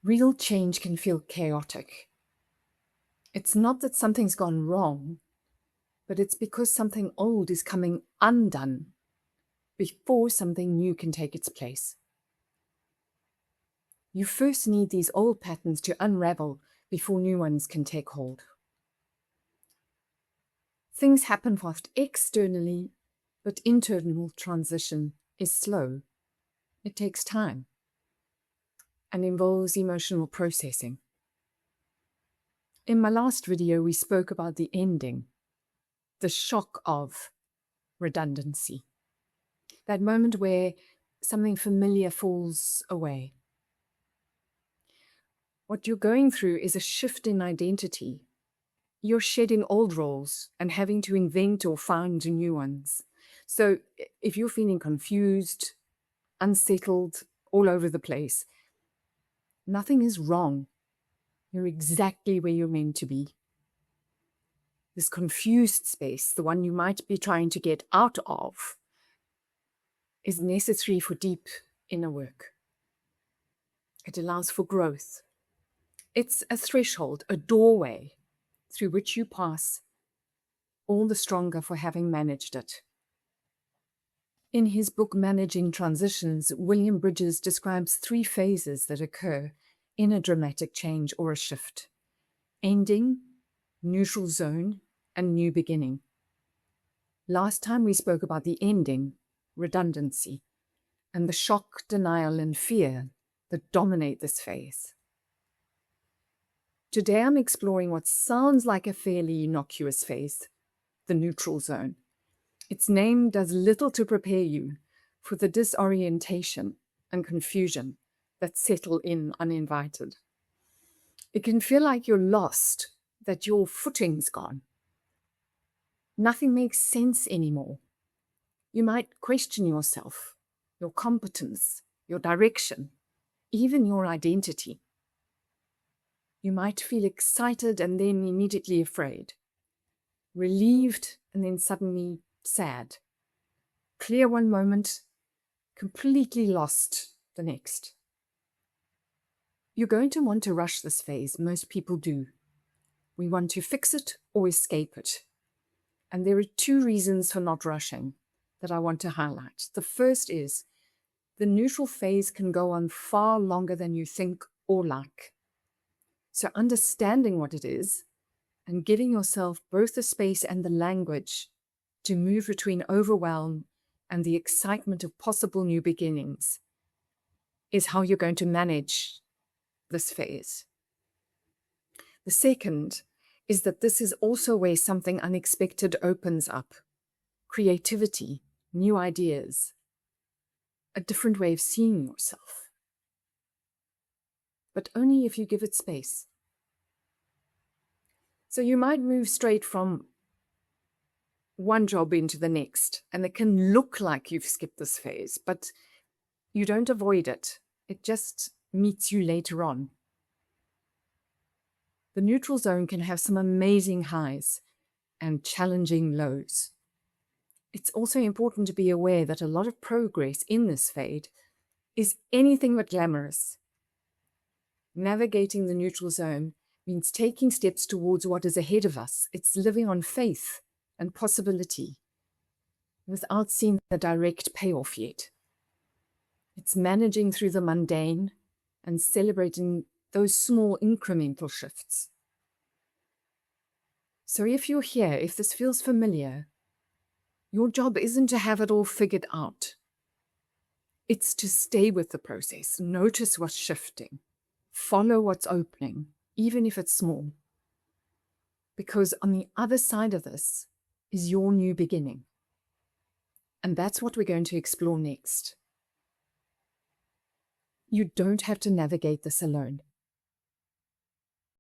Real change can feel chaotic. It's not that something's gone wrong, but it's because something old is coming undone before something new can take its place. You first need these old patterns to unravel before new ones can take hold. Things happen fast externally, but internal transition is slow. It takes time and involves emotional processing. In my last video, we spoke about the ending, the shock of redundancy, that moment where something familiar falls away. What you're going through is a shift in identity. You're shedding old roles and having to invent or find new ones. So if you're feeling confused, unsettled, all over the place, nothing is wrong. You're exactly where you're meant to be. This confused space, the one you might be trying to get out of, is necessary for deep inner work. It allows for growth. It's a threshold, a doorway through which you pass, all the stronger for having managed it. In his book, Managing Transitions, William Bridges describes 3 phases that occur in a dramatic change or a shift: ending, neutral zone, and new beginning. Last time we spoke about the ending, redundancy, and the shock, denial, and fear that dominate this phase. Today I'm exploring what sounds like a fairly innocuous phase, the neutral zone. Its name does little to prepare you for the disorientation and confusion that settle in uninvited. It can feel like you're lost, that your footing's gone. Nothing makes sense anymore. You might question yourself, your competence, your direction, even your identity. You might feel excited and then immediately afraid, relieved and then suddenly sad, clear one moment, completely lost the next. You're going to want to rush this phase. Most people do. We want to fix it or escape it. And there are 2 reasons for not rushing that I want to highlight. The first is the neutral phase can go on far longer than you think or like. So understanding what it is and giving yourself both the space and the language to move between overwhelm and the excitement of possible new beginnings is how you're going to manage this phase. The second is that this is also where something unexpected opens up. Creativity, new ideas, a different way of seeing yourself. But only if you give it space. So you might move straight from one job into the next, and it can look like you've skipped this phase, but you don't avoid it. It just meets you later on. The neutral zone can have some amazing highs and challenging lows. It's also important to be aware that a lot of progress in this phase is anything but glamorous. Navigating the neutral zone means taking steps towards what is ahead of us. It's living on faith and possibility without seeing the direct payoff yet. It's managing through the mundane and celebrating those small incremental shifts. So if you're here, if this feels familiar, your job isn't to have it all figured out. It's to stay with the process, notice what's shifting, follow what's opening, even if it's small. Because on the other side of this is your new beginning. And that's what we're going to explore next. You don't have to navigate this alone.